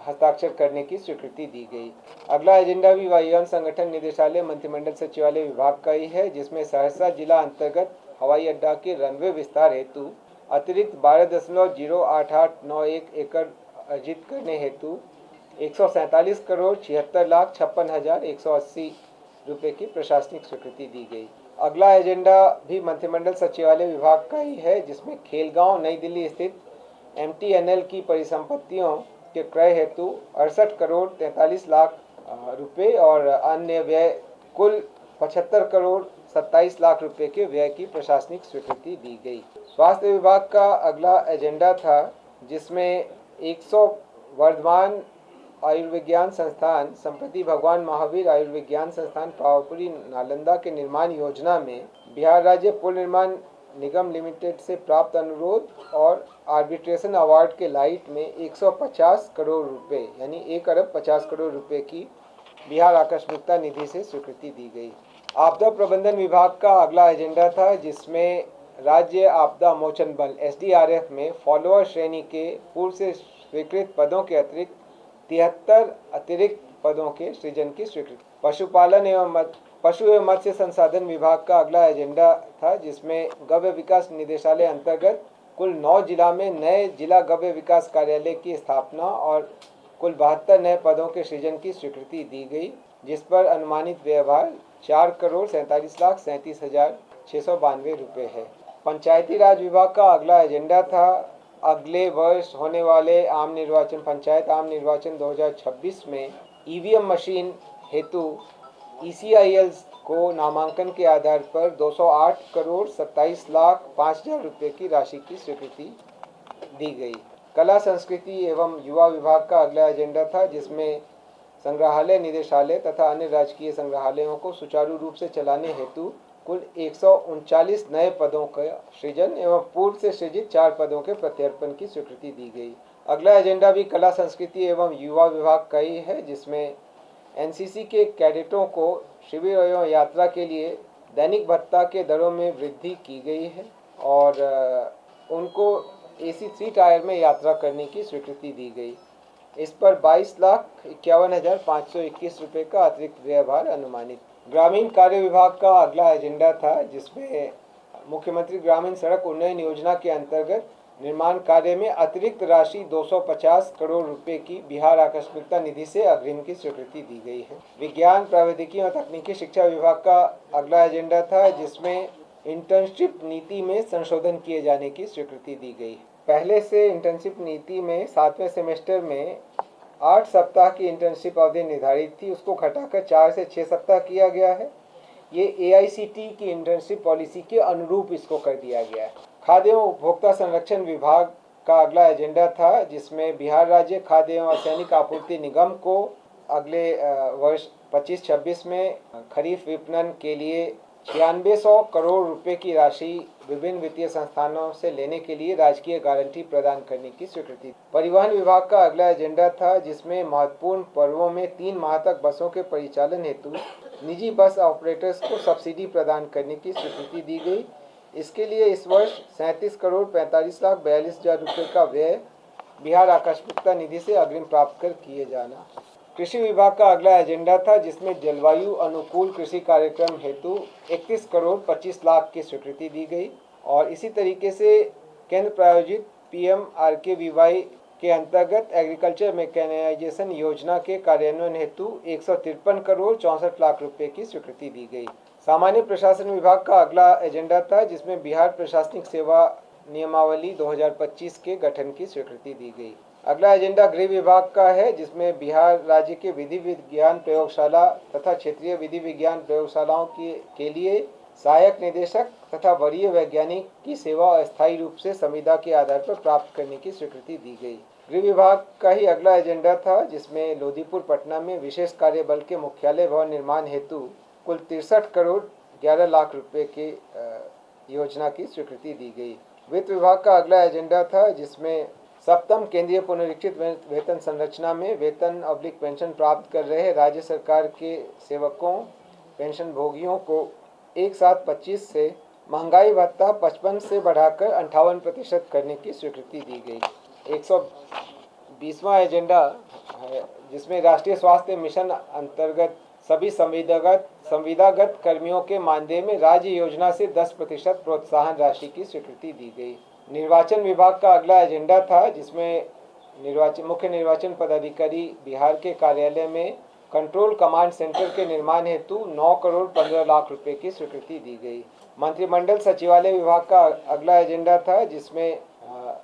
हस्ताक्षर करने की स्वीकृति दी गई। अगला एजेंडा भी वायुयान संगठन निदेशालय मंत्रिमंडल सचिवालय विभाग का ही है, जिसमें सहरसा जिला अंतर्गत हवाई अड्डा के रनवे विस्तार हेतु अतिरिक्त 12.08891 एकड़ अर्जित करने हेतु 147 करोड़ 76,56,180 रुपए की प्रशासनिक स्वीकृति दी गई। अगला एजेंडा भी मंत्रिमंडल सचिवालय विभाग का ही है, जिसमें खेलगांव नई दिल्ली स्थित MTNL की परिसंपत्तियों के क्रय हेतु 68 करोड़ 43 लाख रुपए और अन्य व्यय कुल 75 करोड़ 27 लाख रुपए के व्यय की प्रशासनिक स्वीकृति दी गई। स्वास्थ्य विभाग का अगला एजेंडा था, जिसमें 100 वर्धमान आयुर्विज्ञान संस्थान, संप्रति भगवान महावीर आयुर्विज्ञान संस्थान पावापुरी नालंदा के निर्माण योजना में बिहार राज्य पुल निर्माण निगम लिमिटेड से प्राप्त अनुरोध और आर्बिट्रेशन अवार्ड के लाइट में 150 करोड़ रुपए यानी 1 अरब 50 करोड़ रुपए की बिहार आकस्मिकता निधि से स्वीकृति दी गई। आपदा प्रबंधन विभाग का अगला एजेंडा था, जिसमें राज्य आपदा मोचन बल SDRF में फॉलोअर श्रेणी के पूर्व से स्वीकृत पदों के अतिरिक्त 73 अतिरिक्त पदों के सृजन की स्वीकृति। पशुपालन एवं पशु एवं मत्स्य संसाधन विभाग का अगला एजेंडा था, जिसमें गव्य विकास निदेशालय अंतर्गत कुल 9 जिला में नए जिला गव्य विकास कार्यालय की स्थापना और कुल 72 नए पदों के सृजन की स्वीकृति दी गई, जिस पर अनुमानित व्ययभार 4,47,37,692 रुपये है। पंचायती राज विभाग का अगला एजेंडा था अगले वर्ष होने वाले आम निर्वाचन पंचायत आम निर्वाचन 2026 में ईवीएम मशीन हेतु ECIL को नामांकन के आधार पर 208,27,05,000 रुपये की राशि की स्वीकृति दी गई। कला संस्कृति एवं युवा विभाग का अगला एजेंडा था, जिसमें संग्रहालय निदेशालय तथा अन्य राजकीय संग्रहालयों को सुचारू रूप से चलाने हेतु कुल 139 नए पदों का सृजन एवं पूर्व से सृजित 4 पदों के प्रत्यर्पण की स्वीकृति दी गई। अगला एजेंडा भी कला संस्कृति एवं युवा विभाग का ही है, जिसमें NCC के कैडेटों को शिविर एवं यात्रा के लिए दैनिक भत्ता के दरों में वृद्धि की गई है और उनको AC 3 टायर में यात्रा करने की स्वीकृति दी गई। इस पर 22,51,521 रुपये का अतिरिक्त व्ययभार अनुमानित। ग्रामीण कार्य विभाग का अगला एजेंडा था, जिसमें मुख्यमंत्री ग्रामीण सड़क उन्नयन योजना के अंतर्गत निर्माण कार्य में अतिरिक्त राशि 250 करोड़ रुपए की बिहार आकस्मिकता निधि से अग्रिम की स्वीकृति दी गई है। विज्ञान प्रौद्योगिकी और तकनीकी शिक्षा विभाग का अगला एजेंडा था, जिसमें इंटर्नशिप नीति में संशोधन किए जाने की स्वीकृति दी गई। पहले से इंटर्नशिप नीति में 7वें सेमेस्टर में 8 सप्ताह की इंटर्नशिप अवधि निर्धारित थी, उसको घटाकर 4 से 6 सप्ताह किया गया है। ये AICTE की इंटर्नशिप पॉलिसी के अनुरूप इसको कर दिया गया है। खाद्य एवं उपभोक्ता संरक्षण विभाग का अगला एजेंडा था, जिसमें बिहार राज्य खाद्य एवं असैनिक आपूर्ति निगम को अगले वर्ष 25-26 में खरीफ विपणन के लिए 9600 करोड़ रुपए की राशि विभिन्न वित्तीय संस्थानों से लेने के लिए राजकीय गारंटी प्रदान करने की स्वीकृति। परिवहन विभाग का अगला एजेंडा था, जिसमें महत्वपूर्ण पर्वों में 3 माह तक बसों के परिचालन हेतु निजी बस ऑपरेटर्स को सब्सिडी प्रदान करने की स्वीकृति दी गई। इसके लिए इस वर्ष 37,45,42,000 रुपये का व्यय बिहार आकस्मिकता निधि से अग्रिम प्राप्त कर किए जाना। कृषि विभाग का अगला एजेंडा था, जिसमें जलवायु अनुकूल कृषि कार्यक्रम हेतु 31,25,00,000 की स्वीकृति दी गई और इसी तरीके से केंद्र प्रायोजित PMRKVY के अंतर्गत एग्रीकल्चर मैकेनाइजेशन योजना के कार्यान्वयन हेतु 153,64,00,000 रुपये की स्वीकृति दी गई। सामान्य प्रशासन विभाग का अगला एजेंडा था, जिसमें बिहार प्रशासनिक सेवा नियमावली 2025 के गठन की स्वीकृति दी गई। अगला एजेंडा गृह विभाग का है, जिसमें बिहार राज्य के विधि विज्ञान प्रयोगशाला तथा क्षेत्रीय विधि विज्ञान प्रयोगशालाओं के लिए सहायक निदेशक तथा वरीय वैज्ञानिक की सेवा अस्थायी रूप से संविदा के आधार पर प्राप्त करने की स्वीकृति दी गई। गृह विभाग का ही अगला एजेंडा था, जिसमें लोदीपुर पटना में विशेष कार्य बल के मुख्यालय भवन निर्माण हेतु कुल 63,11,00,000 रुपये की योजना की स्वीकृति दी गई। वित्त विभाग का अगला एजेंडा था, जिसमें सप्तम केंद्रीय पुनरीक्षित वेतन संरचना में वेतन/पेंशन प्राप्त कर रहे राज्य सरकार के सेवकों पेंशन भोगियों को एक साथ 25 से महंगाई भत्ता 55 से बढ़ाकर 58% करने की स्वीकृति दी गई। 120वां एजेंडा है, जिसमें राष्ट्रीय स्वास्थ्य मिशन अंतर्गत सभी संविदागत कर्मियों के मानदेय में राज्य योजना से 10% प्रोत्साहन राशि की स्वीकृति दी गई। निर्वाचन विभाग का अगला एजेंडा था, जिसमें मुख्य निर्वाचन पदाधिकारी बिहार के कार्यालय में कंट्रोल कमांड सेंटर के निर्माण हेतु 9,15,00,000 रुपये की स्वीकृति दी गई। मंत्रिमंडल सचिवालय विभाग का अगला एजेंडा था, जिसमें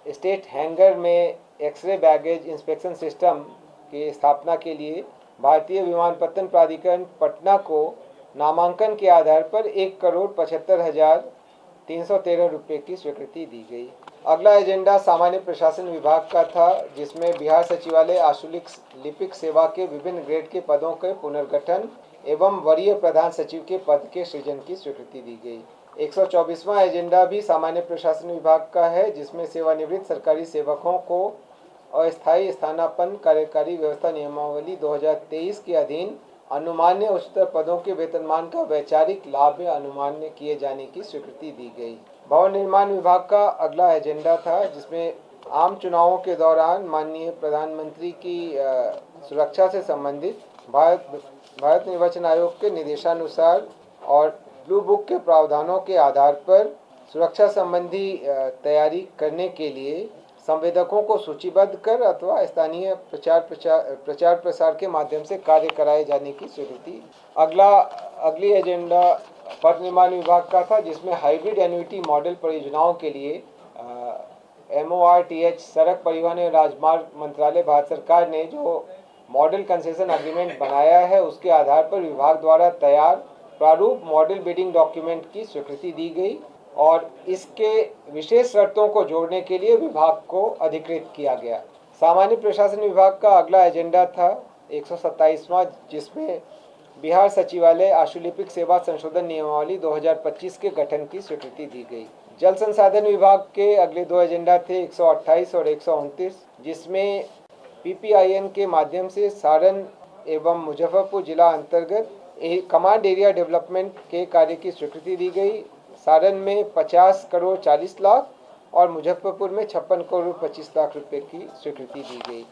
स्टेट हैंगर में एक्सरे बैगेज इंस्पेक्शन सिस्टम की स्थापना के लिए भारतीय विमानपत्तन प्राधिकरण पटना को नामांकन के आधार पर 1,75,313 रुपये की स्वीकृति दी गई। अगला एजेंडा सामान्य प्रशासन विभाग का था, जिसमें बिहार सचिवालय आशुलिक लिपिक सेवा के विभिन्न ग्रेड के पदों के पुनर्गठन एवं वरीय प्रधान सचिव के पद के सृजन की स्वीकृति दी गई। 124वां एजेंडा भी सामान्य प्रशासन विभाग का है, जिसमें सेवानिवृत्त सरकारी सेवकों को अस्थायी स्थानापन्न कार्यकारी व्यवस्था नियमावली 2023 के अधीन अनुमान्य उच्चतर पदों के वेतनमान का वैचारिक लाभ में अनुमान्य किए जाने की स्वीकृति दी गई। भवन निर्माण विभाग का अगला एजेंडा था, जिसमें आम चुनावों के दौरान माननीय प्रधानमंत्री की सुरक्षा से संबंधित भारत निर्वाचन आयोग के निर्देशानुसार और ब्लू बुक के प्रावधानों के आधार पर सुरक्षा संबंधी तैयारी करने के लिए संवेदकों को सूचीबद्ध कर अथवा स्थानीय प्रचार प्रसार के माध्यम से कार्य कराए जाने की स्वीकृति। अगली एजेंडा पथ निर्माण विभाग का था, जिसमें हाइब्रिड एन्युटी मॉडल परियोजनाओं के लिए MORTH सड़क परिवहन एवं राजमार्ग मंत्रालय भारत सरकार ने जो मॉडल कंसेशन एग्रीमेंट बनाया है, उसके आधार पर विभाग द्वारा तैयार प्रारूप मॉडल बिडिंग डॉक्यूमेंट की स्वीकृति दी गई और इसके विशेष शर्तों को जोड़ने के लिए विभाग को अधिकृत किया गया। सामान्य प्रशासन विभाग का अगला एजेंडा था 127वां, जिसमें बिहार सचिवालय आशुलिपिक सेवा संशोधन नियमावली 2025 के गठन की स्वीकृति दी गई। जल संसाधन विभाग के अगले दो एजेंडा थे 128 और 129, जिसमें PPIN के माध्यम से सारण एवं मुजफ्फरपुर जिला अंतर्गत कमांड एरिया डेवलपमेंट के कार्य की स्वीकृति दी गई। सारण में 50 करोड़ 40 लाख और मुजफ्फरपुर में 56 करोड़ 25 लाख रुपए की स्वीकृति दी गई।